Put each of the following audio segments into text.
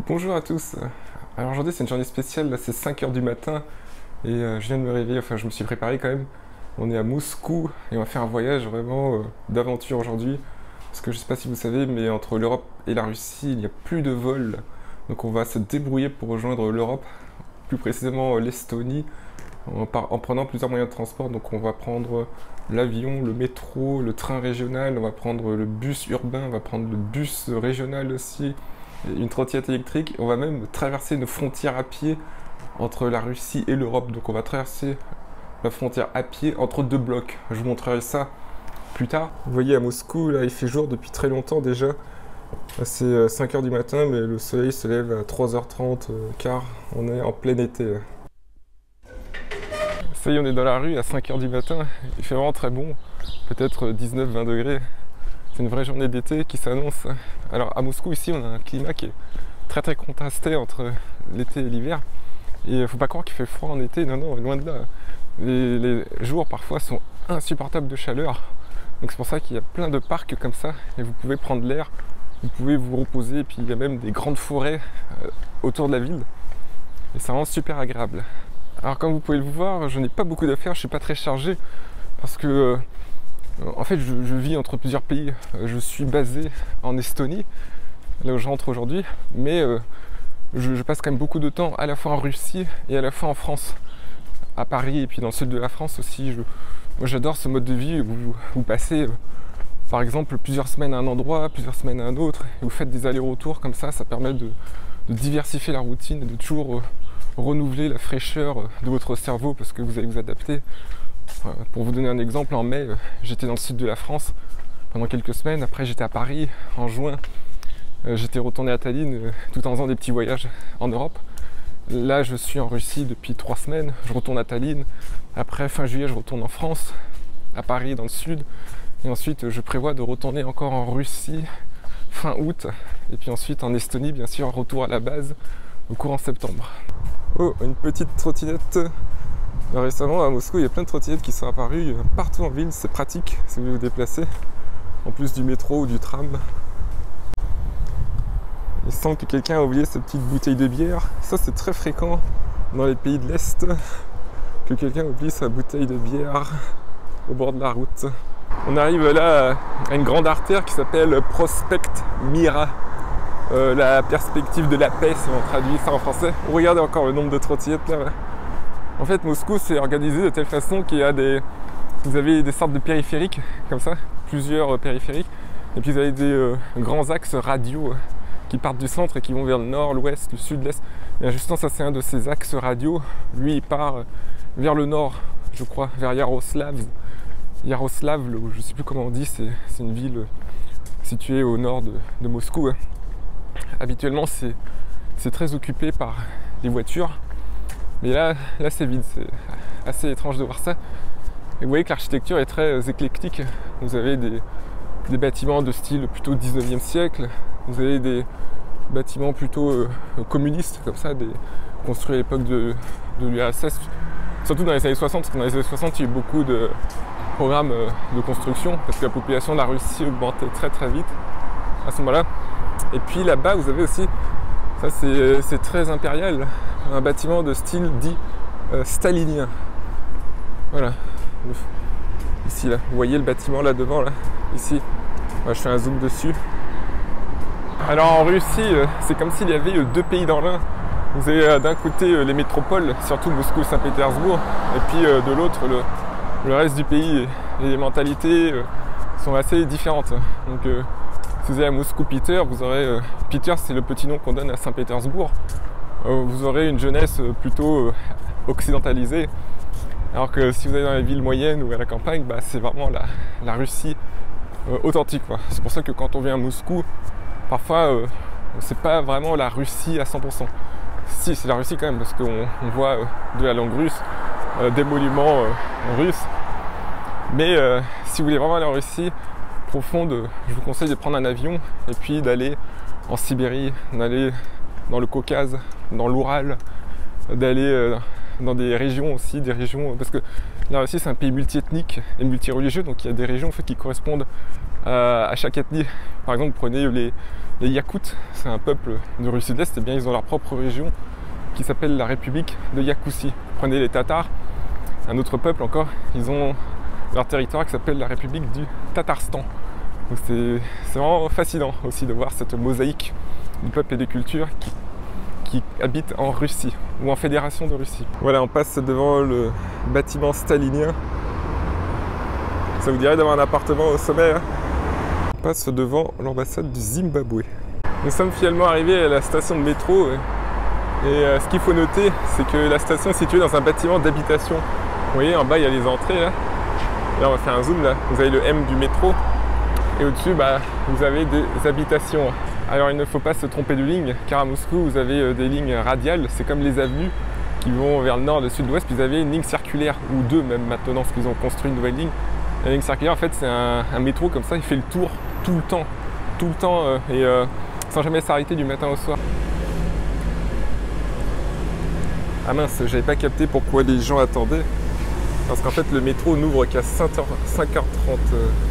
Bonjour à tous. Alors aujourd'hui c'est une journée spéciale, là c'est 5 heures du matin et je viens de me réveiller, enfin je me suis préparé quand même. On est à Moscou et on va faire un voyage vraiment d'aventure aujourd'hui. Parce que je sais pas si vous savez, mais entre l'Europe et la Russie il n'y a plus de vols. Donc on va se débrouiller pour rejoindre l'Europe, plus précisément l'Estonie, en prenant plusieurs moyens de transport. Donc on va prendre l'avion, le métro, le train régional, on va prendre le bus urbain, on va prendre le bus régional aussi, une trottinette électrique. On va même traverser une frontière à pied entre la Russie et l'Europe. Donc on va traverser la frontière à pied entre deux blocs. Je vous montrerai ça plus tard. Vous voyez à Moscou, là il fait jour depuis très longtemps déjà. C'est 5 heures du matin, mais le soleil se lève à 3h30, car on est en plein été. Ça y est, on est dans la rue à 5 heures du matin. Il fait vraiment très bon, peut-être 19-20 degrés. C'est une vraie journée d'été qui s'annonce. Alors à Moscou, ici, on a un climat qui est très très contrasté entre l'été et l'hiver. Et il ne faut pas croire qu'il fait froid en été, non, non, loin de là. Les jours parfois sont insupportables de chaleur. Donc c'est pour ça qu'il y a plein de parcs comme ça. Et vous pouvez prendre l'air, vous pouvez vous reposer. Et puis il y a même des grandes forêts autour de la ville. Et c'est vraiment super agréable. Alors comme vous pouvez le voir, je n'ai pas beaucoup d'affaires, je ne suis pas très chargé. Parce que en fait, je vis entre plusieurs pays. Je suis basé en Estonie, là où je rentre aujourd'hui, mais je passe quand même beaucoup de temps à la fois en Russie et à la fois en France, à Paris et puis dans le sud de la France aussi. Moi, j'adore ce mode de vie où vous passez, par exemple, plusieurs semaines à un endroit, plusieurs semaines à un autre, et vous faites des allers-retours comme ça permet de diversifier la routine et de toujours renouveler la fraîcheur de votre cerveau parce que vous allez vous adapter. Pour vous donner un exemple, en mai, j'étais dans le sud de la France pendant quelques semaines. Après, j'étais à Paris. En juin, j'étais retourné à Tallinn tout en faisant des petits voyages en Europe. Là, je suis en Russie depuis 3 semaines. Je retourne à Tallinn. Après, fin juillet, je retourne en France, à Paris, dans le sud. Et ensuite, je prévois de retourner encore en Russie fin août. Et puis ensuite, en Estonie, bien sûr, retour à la base au courant septembre. Oh, une petite trottinette. Récemment à Moscou, il y a plein de trottinettes qui sont apparues partout en ville, c'est pratique si vous voulez vous déplacer, en plus du métro ou du tram. Il semble que quelqu'un a oublié sa petite bouteille de bière. Ça c'est très fréquent dans les pays de l'Est, que quelqu'un oublie sa bouteille de bière au bord de la route. On arrive là à une grande artère qui s'appelle Prospect Mira. La perspective de la paix si on traduit ça en français. Regardez encore le nombre de trottinettes là. En fait, Moscou, c'est organisé de telle façon qu'il y a vous avez des sortes de périphériques, comme ça, plusieurs périphériques, et puis vous avez des grands axes radiaux qui partent du centre et qui vont vers le nord, l'ouest, le sud, l'est. Et justement, ça, c'est un de ces axes radiaux. Lui, il part vers le nord, je crois, vers Yaroslav, je ne sais plus comment on dit, c'est une ville située au nord de Moscou. Habituellement, c'est très occupé par les voitures. Mais là c'est vide, c'est assez étrange de voir ça. Et vous voyez que l'architecture est très éclectique. Vous avez des bâtiments de style plutôt 19e siècle. Vous avez des bâtiments plutôt communistes, comme ça, construits à l'époque de l'URSS. Surtout dans les années 60, parce que dans les années 60, il y a eu beaucoup de programmes de construction, parce que la population de la Russie augmentait très très vite à ce moment-là. Et puis là-bas, vous avez aussi, ça c'est très impérial, un bâtiment de style dit stalinien. Voilà. Ici, là. Vous voyez le bâtiment là devant, là. Ici. Moi, je fais un zoom dessus. Alors en Russie, c'est comme s'il y avait deux pays dans l'un. Vous avez d'un côté les métropoles, surtout Moscou et Saint-Pétersbourg, et puis de l'autre le reste du pays. Et les mentalités sont assez différentes. Donc si vous allez à Moscou-Peter, vous aurez... Peter, c'est le petit nom qu'on donne à Saint-Pétersbourg. Vous aurez une jeunesse plutôt occidentalisée. Alors que si vous allez dans les villes moyennes ou à la campagne, bah, c'est vraiment la Russie authentique. C'est pour ça que quand on vient à Moscou, parfois, c'est pas vraiment la Russie à 100%. Si, c'est la Russie quand même, parce qu'on voit de la langue russe, des monuments russes. Mais si vous voulez vraiment aller en Russie profonde, je vous conseille de prendre un avion et puis d'aller en Sibérie, d'aller dans le Caucase, dans l'Oural, d'aller dans des régions aussi, parce que la Russie c'est un pays multiethnique et multireligieux, donc il y a des régions en fait, qui correspondent à chaque ethnie. Par exemple, prenez les Les Yakoutes, c'est un peuple de Russie de l'Est, et bien ils ont leur propre région qui s'appelle la République de Iakoussie. Prenez les Tatars, un autre peuple encore, ils ont leur territoire qui s'appelle la République du Tatarstan. Donc c'est vraiment fascinant aussi de voir cette mosaïque du peuple et des cultures qui habitent en Russie ou en Fédération de Russie. Voilà, on passe devant le bâtiment stalinien. Ça vous dirait d'avoir un appartement au sommet, hein? On passe devant l'ambassade du Zimbabwe. Nous sommes finalement arrivés à la station de métro et ce qu'il faut noter, c'est que la station est située dans un bâtiment d'habitation. Vous voyez, en bas, il y a les entrées là. Là, on va faire un zoom là. Vous avez le M du métro et au-dessus, vous avez des habitations. Alors, il ne faut pas se tromper de ligne, car à Moscou, vous avez des lignes radiales. C'est comme les avenues qui vont vers le nord, le sud, l'ouest. Puis vous avez une ligne circulaire, ou deux même maintenant, parce qu'ils ont construit une nouvelle ligne. La ligne circulaire, en fait, c'est un métro comme ça, il fait le tour tout le temps, et sans jamais s'arrêter du matin au soir. Ah mince, j'avais pas capté pourquoi les gens attendaient. Parce qu'en fait, le métro n'ouvre qu'à 5h30.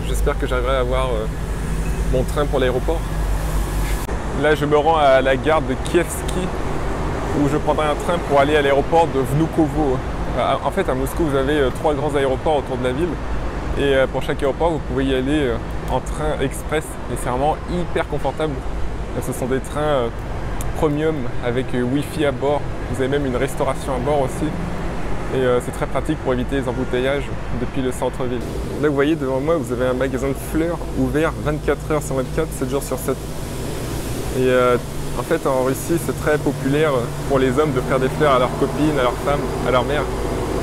J'espère que j'arriverai à avoir mon train pour l'aéroport. Là, je me rends à la gare de Kievski, où je prendrai un train pour aller à l'aéroport de Vnukovo. En fait, à Moscou, vous avez 3 grands aéroports autour de la ville. Et pour chaque aéroport, vous pouvez y aller en train express. Et c'est vraiment hyper confortable. Ce sont des trains premium avec Wi-Fi à bord. Vous avez même une restauration à bord aussi. Et c'est très pratique pour éviter les embouteillages depuis le centre-ville. Là, vous voyez devant moi, vous avez un magasin de fleurs ouvert 24h sur 24, 7 jours sur 7. Et en fait, en Russie, c'est très populaire pour les hommes de faire des fleurs à leurs copines, à leurs femmes, à leur mère.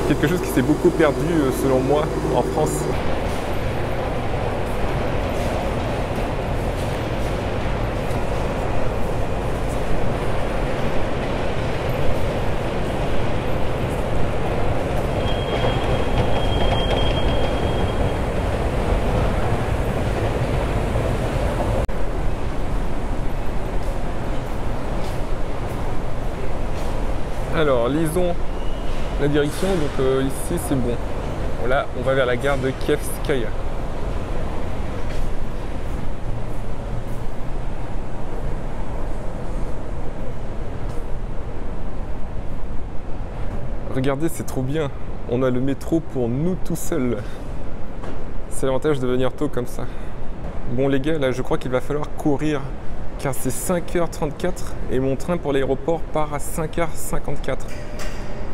Quelque chose qui s'est beaucoup perdu, selon moi, en France. Alors, lisons la direction, donc ici c'est bon. Voilà, on va vers la gare de Kievskaya. Regardez, c'est trop bien. On a le métro pour nous tout seuls. C'est l'avantage de venir tôt comme ça. Bon les gars, là je crois qu'il va falloir courir, car c'est 5h34 et mon train pour l'aéroport part à 5h54.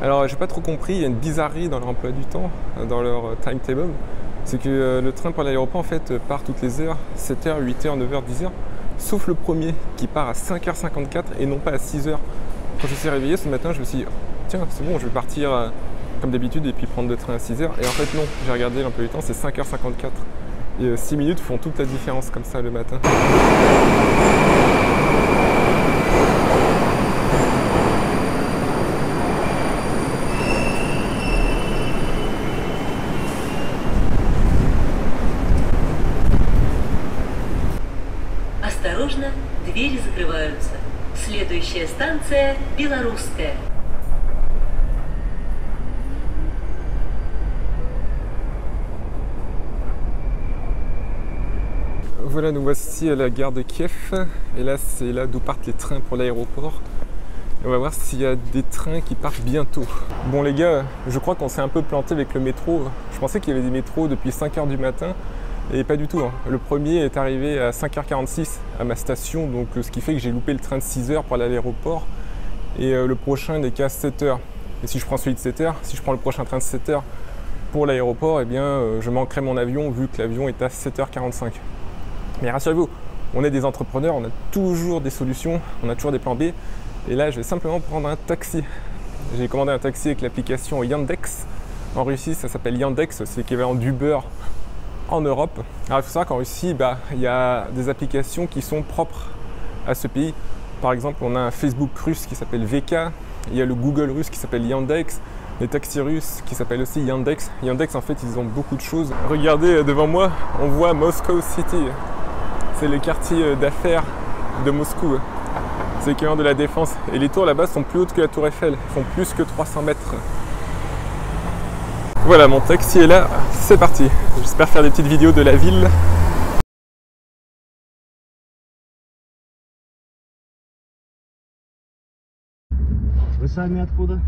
Alors j'ai pas trop compris, il y a une bizarrerie dans leur emploi du temps, dans leur timetable. C'est que le train pour l'aéroport en fait part toutes les heures, 7h, 8h, 9h, 10h, sauf le premier qui part à 5h54 et non pas à 6h. Quand je me suis réveillé ce matin, je me suis dit, tiens c'est bon, je vais partir comme d'habitude et puis prendre le train à 6h. Et en fait non, j'ai regardé l'emploi du temps, c'est 5h54. Et 6 minutes font toute la différence comme ça le matin. Осторожно, двери закрываются. Следующая станция Белорусская. Voilà, nous voici à la gare de Kiev. Et là, c'est là d'où partent les trains pour l'aéroport. On va voir s'il y a des trains qui partent bientôt. Bon les gars, je crois qu'on s'est un peu planté avec le métro. Je pensais qu'il y avait des métros depuis 5h du matin. Et pas du tout, hein. Le premier est arrivé à 5h46 à ma station, donc ce qui fait que j'ai loupé le train de 6h pour aller à l'aéroport. Et le prochain n'est qu'à 7h. Et si je prends celui de 7h, si je prends le prochain train de 7h pour l'aéroport, eh bien je manquerai mon avion vu que l'avion est à 7h45. Mais rassurez-vous, on est des entrepreneurs, on a toujours des solutions, on a toujours des plans B. Et là, je vais simplement prendre un taxi. J'ai commandé un taxi avec l'application Yandex. En Russie, ça s'appelle Yandex, c'est l'équivalent d'Uber en Europe. Alors il faut savoir qu'en Russie, il y a des applications qui sont propres à ce pays. Par exemple, on a un Facebook russe qui s'appelle VK, il y a le Google russe qui s'appelle Yandex, les taxis russes qui s'appellent aussi Yandex. Yandex, en fait, ils ont beaucoup de choses. Regardez devant moi, on voit Moscow City. C'est le quartier d'affaires de Moscou. C'est l'équivalent de la Défense. Et les tours là-bas sont plus hautes que la Tour Eiffel. Ils font plus que 300 mètres. Voilà, mon taxi est là. C'est parti. J'espère faire des petites vidéos de la ville. Вы сами откуда?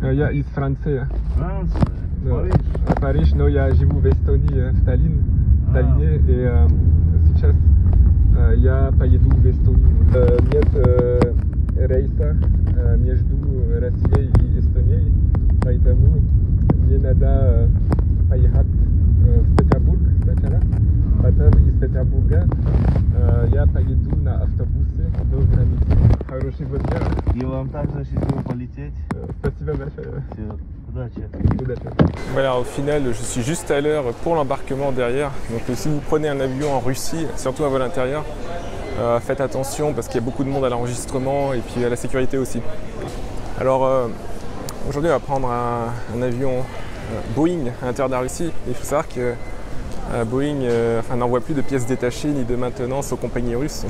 Я из Франции. Франция. Париж. Париж, но я живу в Эстонии, в Таллине, и сейчас я поеду в Эстонию. Нет рейса между Россией и Эстонией, поэтому мне надо поехать в Петербург сначала, потом из Петербурга я поеду на автобусе до границы. Хороший водитель. И вам также счастливо полететь. Спасибо большое. Все. Удачи. Voilà, au final, je suis juste à l'heure pour l'embarquement derrière. Donc si vous prenez un avion en Russie, surtout à vol intérieur, faites attention parce qu'il y a beaucoup de monde à l'enregistrement et puis à la sécurité aussi. Alors aujourd'hui, on va prendre un avion Boeing à l'intérieur de la Russie. Il faut savoir que Boeing n'envoie plus de pièces détachées ni de maintenance aux compagnies russes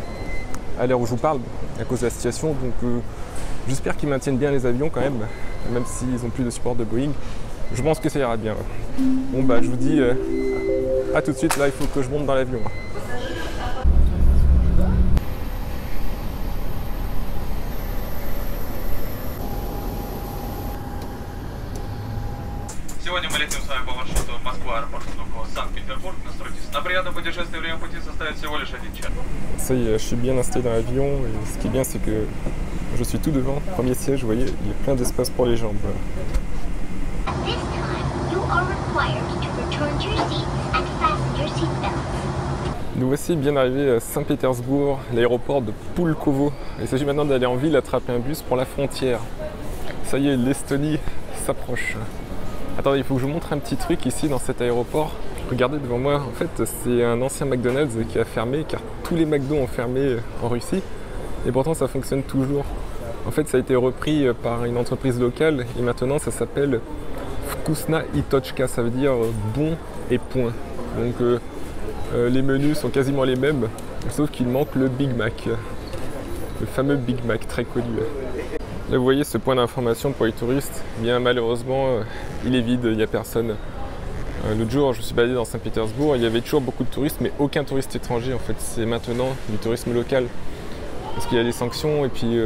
à l'heure où je vous parle à cause de la situation. Donc j'espère qu'ils maintiennent bien les avions quand même s'ils n'ont plus de support de Boeing. Je pense que ça ira bien. Bon bah je vous dis à tout de suite, là il faut que je monte dans l'avion. Сегодня мы летим с вами по маршруту Москва-Аэропорт Внуково, Санкт-Петербург. Настройтесь на приятное путешествие, время пути составит всего лишь 1 час. Ça y est, je suis bien installé dans l'avion et ce qui est bien c'est que je suis tout devant, premier siège, vous voyez, il y a plein d'espace pour les jambes. At this time, you are required to return to your seats and fasten your seatbelts. Nous voici bien arrivés à Saint-Pétersbourg, l'aéroport de Pulkovo. Il s'agit maintenant d'aller en ville attraper un bus pour la frontière. Ça y est, l'Estonie s'approche. Attendez, il faut que je vous montre un petit truc ici dans cet aéroport. Regardez devant moi, en fait c'est un ancien McDonald's qui a fermé car tous les McDo ont fermé en Russie et pourtant ça fonctionne toujours. En fait ça a été repris par une entreprise locale et maintenant ça s'appelle Vkusna i Tochka, ça veut dire bon et point. Donc les menus sont quasiment les mêmes sauf qu'il manque le Big Mac, le fameux Big Mac très connu. Là vous voyez ce point d'information pour les touristes, bien malheureusement il est vide, il n'y a personne. L'autre jour je me suis baladé dans Saint-Pétersbourg, il y avait toujours beaucoup de touristes mais aucun touriste étranger en fait, c'est maintenant du tourisme local. Parce qu'il y a les sanctions et puis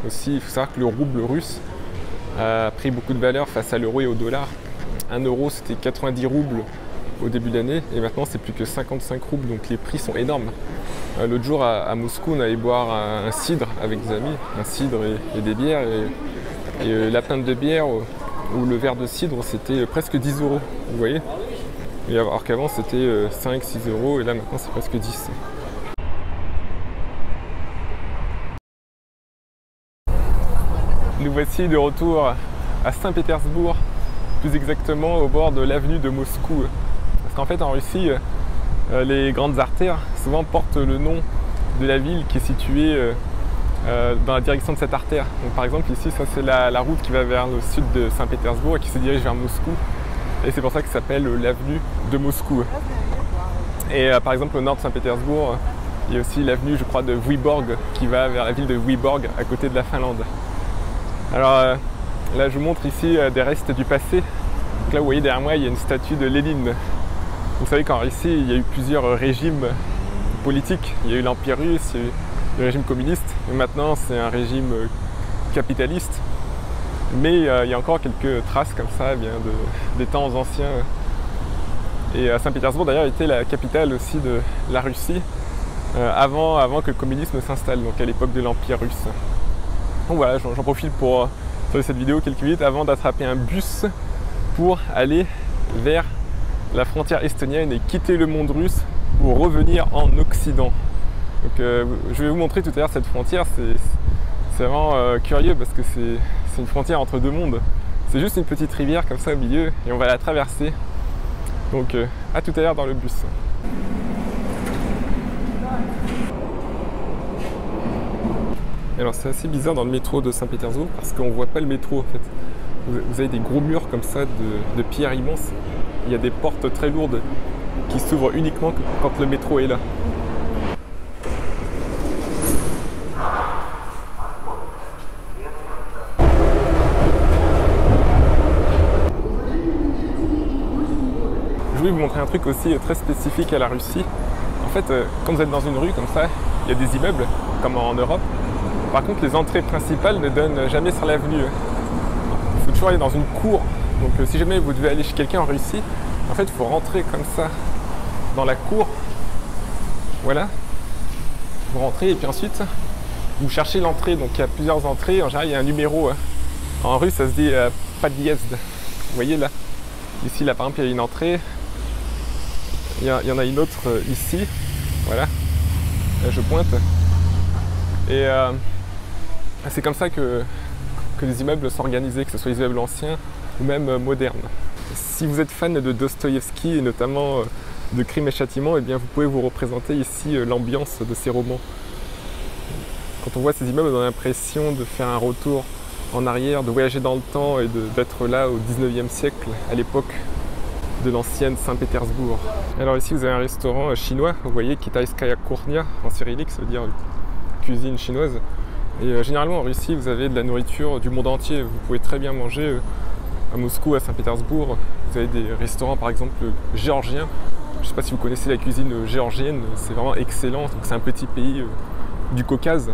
aussi il faut savoir que le rouble russe a pris beaucoup de valeur face à l'euro et au dollar. 1 euro c'était 90 roubles au début de l'année et maintenant c'est plus que 55 roubles donc les prix sont énormes. L'autre jour à Moscou on allait boire un cidre avec des amis, un cidre et des bières et la pinte de bière ou le verre de cidre c'était presque 10 euros, vous voyez. Et alors qu'avant c'était 5-6 euros et là maintenant c'est presque 10. Nous voici de retour à Saint-Pétersbourg, plus exactement au bord de l'avenue de Moscou. Parce qu'en fait en Russie, les grandes artères souvent portent le nom de la ville qui est située dans la direction de cette artère. Donc par exemple ici, ça c'est la route qui va vers le sud de Saint-Pétersbourg et qui se dirige vers Moscou. Et c'est pour ça que ça s'appelle l'avenue de Moscou. Et par exemple au nord de Saint-Pétersbourg, il y a aussi l'avenue je crois de Vyborg qui va vers la ville de Vyborg à côté de la Finlande. Alors là je vous montre ici des restes du passé. Donc là vous voyez derrière moi il y a une statue de Lénine. Vous savez qu'en Russie il y a eu plusieurs régimes politiques. Il y a eu l'Empire russe, il y a eu le régime communiste et maintenant c'est un régime capitaliste. Mais il y a encore quelques traces comme ça des temps anciens. Et Saint-Pétersbourg d'ailleurs était la capitale aussi de la Russie avant que le communisme s'installe, donc à l'époque de l'Empire russe. Donc voilà, j'en profite pour faire cette vidéo quelques minutes avant d'attraper un bus pour aller vers la frontière estonienne et quitter le monde russe pour revenir en Occident. Donc je vais vous montrer tout à l'heure cette frontière, c'est vraiment curieux parce que c'est une frontière entre deux mondes. C'est juste une petite rivière comme ça au milieu et on va la traverser. Donc à tout à l'heure dans le bus. Alors c'est assez bizarre dans le métro de Saint-Pétersbourg parce qu'on ne voit pas le métro en fait. Vous avez des gros murs comme ça de pierre immenses. Il y a des portes très lourdes qui s'ouvrent uniquement quand le métro est là. Je voulais vous montrer un truc aussi très spécifique à la Russie. En fait, quand vous êtes dans une rue comme ça, il y a des immeubles, comme en Europe. Par contre, les entrées principales ne donnent jamais sur l'avenue. Il faut toujours aller dans une cour. Donc si jamais vous devez aller chez quelqu'un en Russie, en fait, il faut rentrer comme ça dans la cour. Voilà. Vous rentrez et puis ensuite, vous cherchez l'entrée. Donc il y a plusieurs entrées. En général, il y a un numéro. En russe, ça se dit podjezd. Vous voyez là. Ici, là, par exemple, il y a une entrée. Il y en a une autre ici. Voilà. Là, je pointe. Et c'est comme ça que les immeubles sont organisés, que ce soit les immeubles anciens ou même modernes. Si vous êtes fan de Dostoïevski et notamment de Crimes et Châtiments, eh bien vous pouvez vous représenter ici l'ambiance de ces romans. Quand on voit ces immeubles, on a l'impression de faire un retour en arrière, de voyager dans le temps et d'être là au 19e siècle, à l'époque de l'ancienne Saint-Pétersbourg. Alors ici vous avez un restaurant chinois, vous voyez, Kitaïskaya Kournia en cyrillique, ça veut dire cuisine chinoise. Et généralement en Russie vous avez de la nourriture du monde entier, vous pouvez très bien manger à Moscou, à Saint-Pétersbourg. Vous avez des restaurants par exemple géorgiens. Je ne sais pas si vous connaissez la cuisine géorgienne, c'est vraiment excellent. C'est un petit pays du Caucase,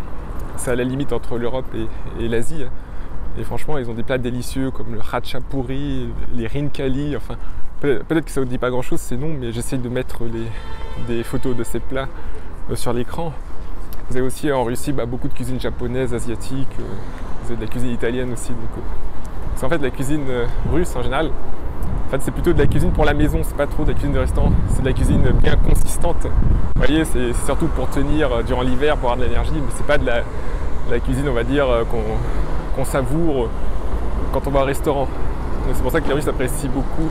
c'est à la limite entre l'Europe et l'Asie. Et franchement ils ont des plats délicieux comme le khachapuri, les rinkali, enfin peut-être que ça ne vous dit pas grand chose ces noms, mais j'essaie de mettre des photos de ces plats sur l'écran. Vous avez aussi en Russie beaucoup de cuisine japonaise, asiatique, vous avez de la cuisine italienne aussi. C'est en fait la cuisine russe en général. En fait, c'est plutôt de la cuisine pour la maison, c'est pas trop de la cuisine de restaurant, c'est de la cuisine bien consistante. Vous voyez, c'est surtout pour tenir durant l'hiver, pour avoir de l'énergie, mais c'est pas de la cuisine, on va dire, qu'on savoure quand on va au restaurant. C'est pour ça que les Russes apprécient beaucoup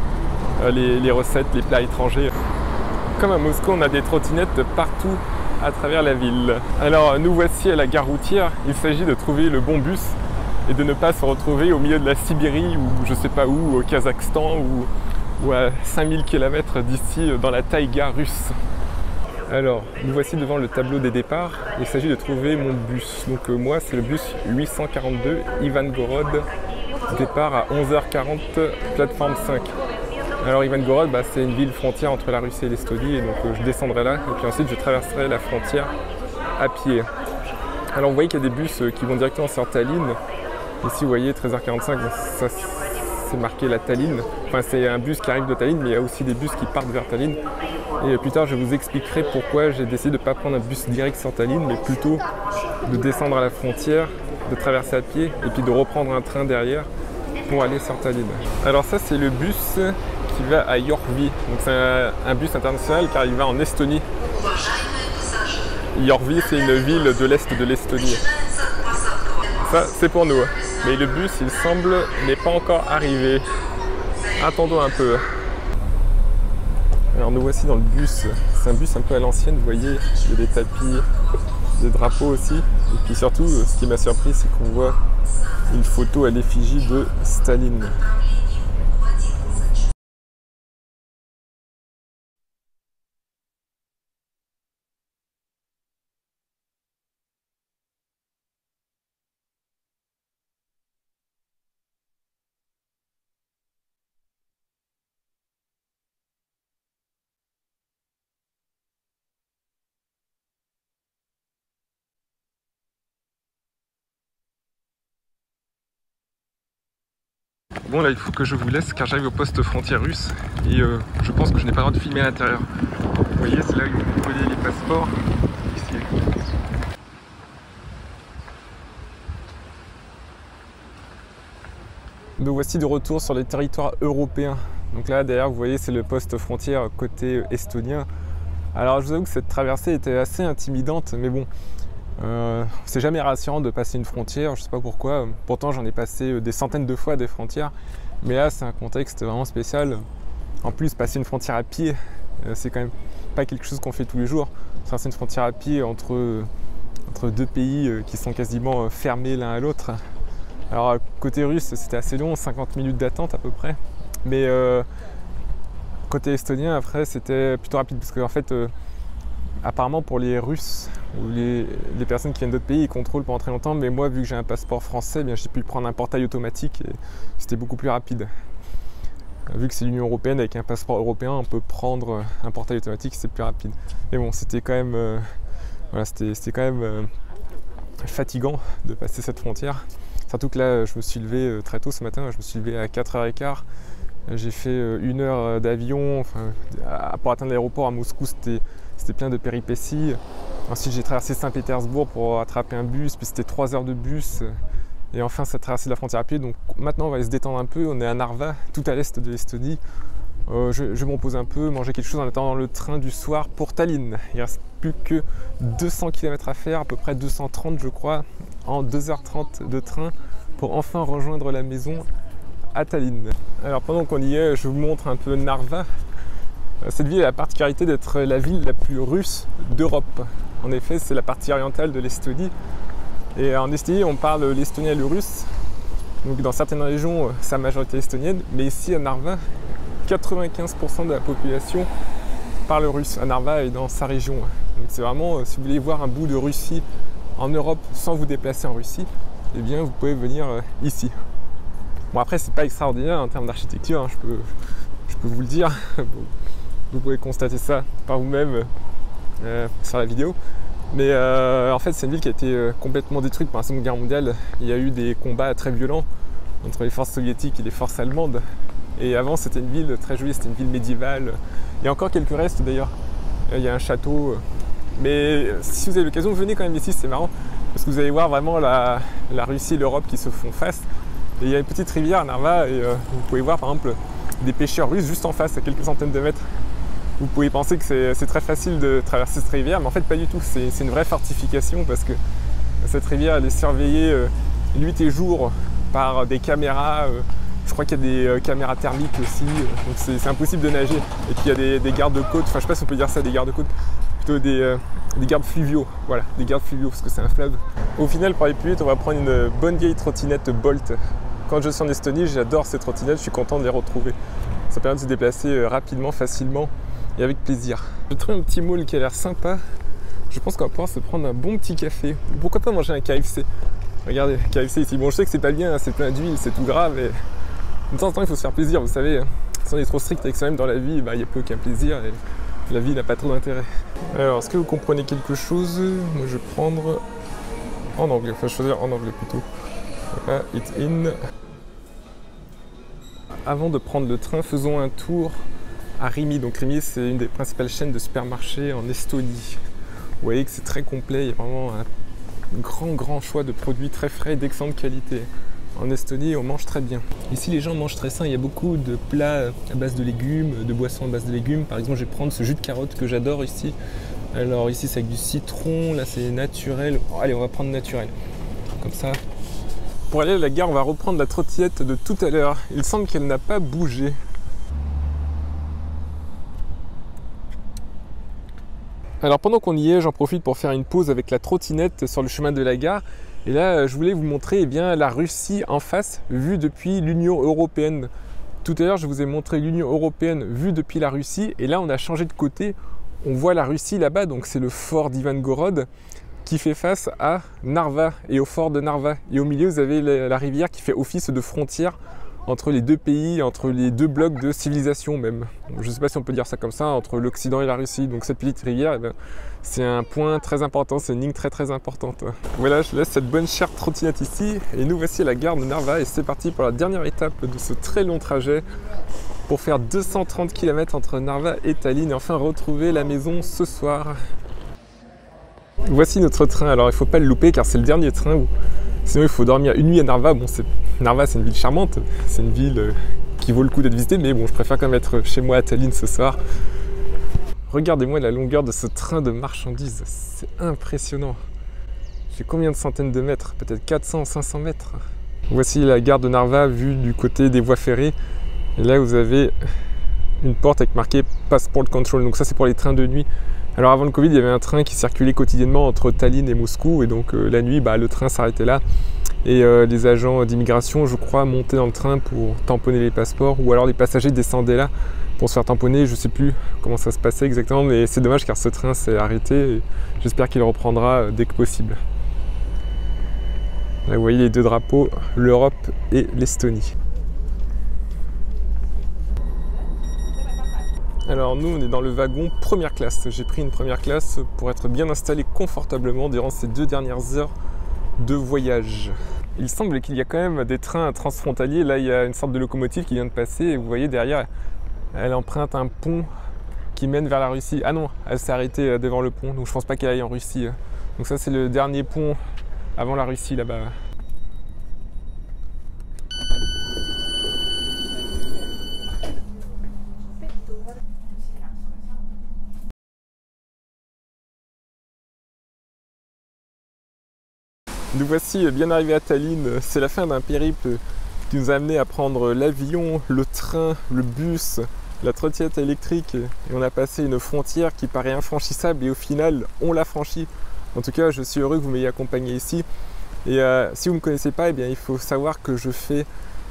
les recettes, les plats étrangers. Comme à Moscou, on a des trottinettes partout à travers la ville. Alors nous voici à la gare routière, il s'agit de trouver le bon bus et de ne pas se retrouver au milieu de la Sibérie ou je sais pas où, au Kazakhstan ou à 5000 km d'ici dans la taïga russe. Alors nous voici devant le tableau des départs, il s'agit de trouver mon bus. Donc moi c'est le bus 842 Ivangorod, départ à 11h40, plateforme 5. Alors Ivangorod, c'est une ville frontière entre la Russie et l'Estonie, et donc je descendrai là, et puis ensuite je traverserai la frontière à pied. Alors vous voyez qu'il y a des bus qui vont directement sur Tallinn. Ici vous voyez 13h45, ça c'est marqué la Tallinn. Enfin c'est un bus qui arrive de Tallinn, mais il y a aussi des bus qui partent vers Tallinn. Et plus tard je vous expliquerai pourquoi j'ai décidé de ne pas prendre un bus direct sur Tallinn, mais plutôt de descendre à la frontière, de traverser à pied, et puis de reprendre un train derrière pour aller sur Tallinn. Alors ça c'est le bus qui va à Yorvi. Donc c'est un bus international car il va en Estonie. Yorvi c'est une ville de l'est de l'Estonie. Ça c'est pour nous. Mais le bus il semble n'est pas encore arrivé. Attendons un peu. Alors nous voici dans le bus. C'est un bus un peu à l'ancienne, vous voyez, il y a des tapis, des drapeaux aussi. Et puis surtout ce qui m'a surpris c'est qu'on voit une photo à l'effigie de Staline. Bon là il faut que je vous laisse car j'arrive au poste frontière russe et je pense que je n'ai pas le droit de filmer à l'intérieur. Vous voyez c'est là où vous collez les passeports. Ici. Nous voici de retour sur les territoires européens. Donc là derrière vous voyez c'est le poste frontière côté estonien. Alors je vous avoue que cette traversée était assez intimidante mais bon. C'est jamais rassurant de passer une frontière, je sais pas pourquoi, pourtant j'en ai passé des centaines de fois des frontières, mais là c'est un contexte vraiment spécial. En plus passer une frontière à pied, c'est quand même pas quelque chose qu'on fait tous les jours. Traverser une frontière à pied entre deux pays qui sont quasiment fermés l'un à l'autre. Alors côté russe c'était assez long, 50 minutes d'attente à peu près, mais côté estonien après c'était plutôt rapide parce qu'en fait apparemment pour les Russes ou les personnes qui viennent d'autres pays, ils contrôlent pendant très longtemps, mais moi vu que j'ai un passeport français, j'ai pu prendre un portail automatique et c'était beaucoup plus rapide. Vu que c'est l'Union Européenne, avec un passeport européen, on peut prendre un portail automatique, c'est plus rapide. Mais bon, c'était quand même, voilà, c'était quand même fatigant de passer cette frontière. Surtout que là, je me suis levé très tôt ce matin, je me suis levé à 4h15. J'ai fait 1 heure d'avion, enfin, pour atteindre l'aéroport à Moscou, c'était plein de péripéties. Ensuite, j'ai traversé Saint-Pétersbourg pour attraper un bus, puis c'était 3 heures de bus. Et enfin, ça a traversé la frontière à pied. Donc maintenant, on va aller se détendre un peu. On est à Narva, tout à l'est de l'Estonie. Je vais me reposer un peu, manger quelque chose en attendant le train du soir pour Tallinn. Il ne reste plus que 200 km à faire, à peu près 230 je crois, en 2h30 de train pour enfin rejoindre la maison à Tallinn. Alors pendant qu'on y est, je vous montre un peu Narva. Cette ville a la particularité d'être la ville la plus russe d'Europe. En effet, c'est la partie orientale de l'Estonie. Et en Estonie, on parle l'estonien et le russe. Donc dans certaines régions, c'est la majorité estonienne. Mais ici à Narva, 95% de la population parle russe à Narva et dans sa région. Donc c'est vraiment, si vous voulez voir un bout de Russie en Europe sans vous déplacer en Russie, eh bien vous pouvez venir ici. Bon après c'est pas extraordinaire en termes d'architecture, hein, je peux vous le dire. Vous pouvez constater ça par vous-même sur la vidéo. Mais en fait c'est une ville qui a été complètement détruite par la Seconde Guerre mondiale. Il y a eu des combats très violents entre les forces soviétiques et les forces allemandes. Et avant c'était une ville très jolie, c'était une ville médiévale. Il y a encore quelques restes d'ailleurs. Il y a un château. Mais si vous avez l'occasion, venez quand même ici, c'est marrant. Parce que vous allez voir vraiment la Russie et l'Europe qui se font face. Et il y a une petite rivière à Narva et vous pouvez voir par exemple des pêcheurs russes juste en face, à quelques centaines de mètres. Vous pouvez penser que c'est très facile de traverser cette rivière, mais en fait pas du tout. C'est une vraie fortification parce que cette rivière elle est surveillée nuit et jour par des caméras. Je crois qu'il y a des caméras thermiques aussi, donc c'est impossible de nager. Et puis il y a des gardes-côtes, enfin je sais pas si on peut dire ça, des gardes-côtes, plutôt des gardes fluviaux, voilà, des gardes fluviaux parce que c'est un fleuve. Au final, pour aller plus vite, on va prendre une bonne vieille trottinette Bolt. Quand je suis en Estonie, j'adore ces trottinettes, je suis content de les retrouver. Ça permet de se déplacer rapidement, facilement et avec plaisir. J'ai trouvé un petit mall qui a l'air sympa. Je pense qu'on va pouvoir se prendre un bon petit café. Pourquoi pas manger un KFC? Regardez, KFC ici. Bon, je sais que c'est pas bien, c'est plein d'huile, c'est tout grave. Et de temps en temps, il faut se faire plaisir, vous savez. Si on est trop strict avec soi-même dans la vie, il n'y a plus aucun plaisir et la vie n'a pas trop d'intérêt. Alors, est-ce que vous comprenez quelque chose? Moi, je vais prendre en anglais, enfin, choisir en anglais plutôt. Voilà, it's in. Avant de prendre le train, faisons un tour à Rimi. Donc Rimi, c'est une des principales chaînes de supermarchés en Estonie. Vous voyez que c'est très complet, il y a vraiment un grand choix de produits très frais d'excellente qualité. En Estonie, on mange très bien. Ici, les gens mangent très sain. Il y a beaucoup de plats à base de légumes, de boissons à base de légumes. Par exemple, je vais prendre ce jus de carotte que j'adore ici. Alors ici, c'est avec du citron. Là, c'est naturel. Oh, allez, on va prendre naturel. Comme ça. Pour aller à la gare, on va reprendre la trottinette de tout à l'heure. Il semble qu'elle n'a pas bougé. Alors pendant qu'on y est, j'en profite pour faire une pause avec la trottinette sur le chemin de la gare. Et là, je voulais vous montrer la Russie en face, vue depuis l'Union européenne. Tout à l'heure, je vous ai montré l'Union européenne vue depuis la Russie. Et là, on a changé de côté. On voit la Russie là-bas, donc c'est le fort d'Ivangorod qui fait face à Narva et au fort de Narva. Et au milieu, vous avez la rivière qui fait office de frontière entre les deux pays, entre les deux blocs de civilisation même. Je ne sais pas si on peut dire ça comme ça, entre l'Occident et la Russie. Donc cette petite rivière, c'est un point très important, c'est une ligne très importante. Voilà, je laisse cette bonne chère trottinette ici et nous voici à la gare de Narva et c'est parti pour la dernière étape de ce très long trajet pour faire 230 km entre Narva et Tallinn et enfin retrouver la maison ce soir. Voici notre train, alors il ne faut pas le louper car c'est le dernier train sinon il faut dormir une nuit à Narva. Bon, Narva c'est une ville charmante, c'est une ville qui vaut le coup d'être visitée, mais bon, je préfère quand même être chez moi à Tallinn ce soir. Regardez-moi la longueur de ce train de marchandises, c'est impressionnant. C'est combien de centaines de mètres? Peut-être 400, 500 mètres. Voici la gare de Narva vue du côté des voies ferrées. Et là vous avez une porte avec marqué Passport Control, donc ça c'est pour les trains de nuit. Alors avant le Covid, il y avait un train qui circulait quotidiennement entre Tallinn et Moscou et donc la nuit, le train s'arrêtait là et les agents d'immigration, je crois, montaient dans le train pour tamponner les passeports ou alors les passagers descendaient là pour se faire tamponner. Je ne sais plus comment ça se passait exactement, mais c'est dommage car ce train s'est arrêté et j'espère qu'il reprendra dès que possible. Là, vous voyez les deux drapeaux, l'Europe et l'Estonie. Alors nous, on est dans le wagon première classe. J'ai pris une première classe pour être bien installé confortablement durant ces 2 dernières heures de voyage. Il semble qu'il y a quand même des trains transfrontaliers. Là, il y a une sorte de locomotive qui vient de passer et vous voyez derrière, elle emprunte un pont qui mène vers la Russie. Ah non, elle s'est arrêtée devant le pont, donc je pense pas qu'elle aille en Russie. Donc ça, c'est le dernier pont avant la Russie là-bas. Nous voici bien arrivés à Tallinn. C'est la fin d'un périple qui nous a amené à prendre l'avion, le train, le bus, la trottinette électrique. Et on a passé une frontière qui paraît infranchissable et au final, on l'a franchie. En tout cas, je suis heureux que vous m'ayez accompagné ici. Et si vous ne me connaissez pas, eh bien, il faut savoir que je fais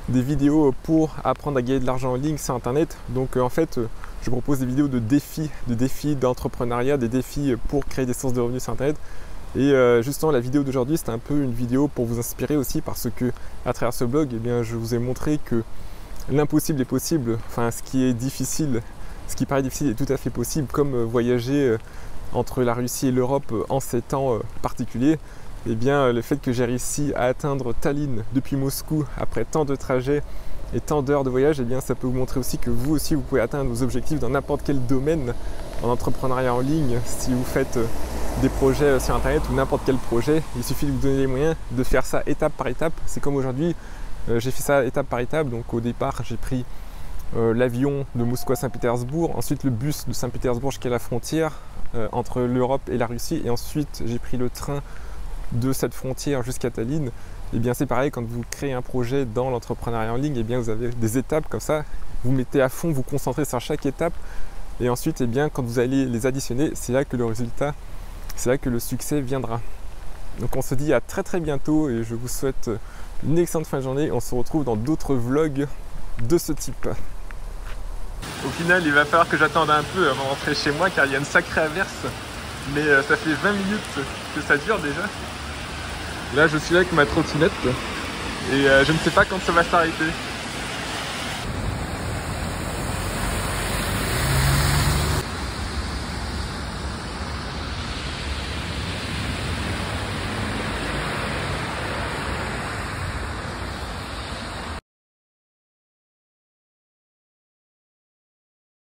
des vidéos pour apprendre à gagner de l'argent en ligne sur Internet. Donc en fait, je propose des vidéos de défis d'entrepreneuriat, des défis pour créer des sources de revenus sur Internet. Et justement, la vidéo d'aujourd'hui, c'est un peu une vidéo pour vous inspirer aussi parce que à travers ce blog, eh bien, je vous ai montré que l'impossible est possible. Enfin, ce qui est difficile, ce qui paraît difficile est tout à fait possible, comme voyager entre la Russie et l'Europe en ces temps particuliers. Eh bien, le fait que j'ai réussi à atteindre Tallinn depuis Moscou après tant de trajets et tant d'heures de voyage, eh bien, ça peut vous montrer aussi que vous aussi, vous pouvez atteindre vos objectifs dans n'importe quel domaine en entrepreneuriat en ligne. Si vous faites des projets sur Internet ou n'importe quel projet, il suffit de vous donner les moyens de faire ça étape par étape. C'est comme aujourd'hui, j'ai fait ça étape par étape. Donc au départ, j'ai pris l'avion de Moscou à Saint-Pétersbourg, ensuite le bus de Saint-Pétersbourg jusqu'à la frontière entre l'Europe et la Russie, et ensuite j'ai pris le train de cette frontière jusqu'à Tallinn. Et bien c'est pareil, quand vous créez un projet dans l'entrepreneuriat en ligne, et bien vous avez des étapes comme ça, vous mettez à fond, vous concentrez sur chaque étape, et ensuite, et bien, quand vous allez les additionner, c'est là que le résultat, c'est là que le succès viendra. Donc on se dit à très très bientôt et je vous souhaite une excellente fin de journée. On se retrouve dans d'autres vlogs de ce type. Au final, il va falloir que j'attende un peu avant de rentrer chez moi car il y a une sacrée averse. Mais ça fait 20 minutes que ça dure déjà. Là, je suis là avec ma trottinette et je ne sais pas quand ça va s'arrêter.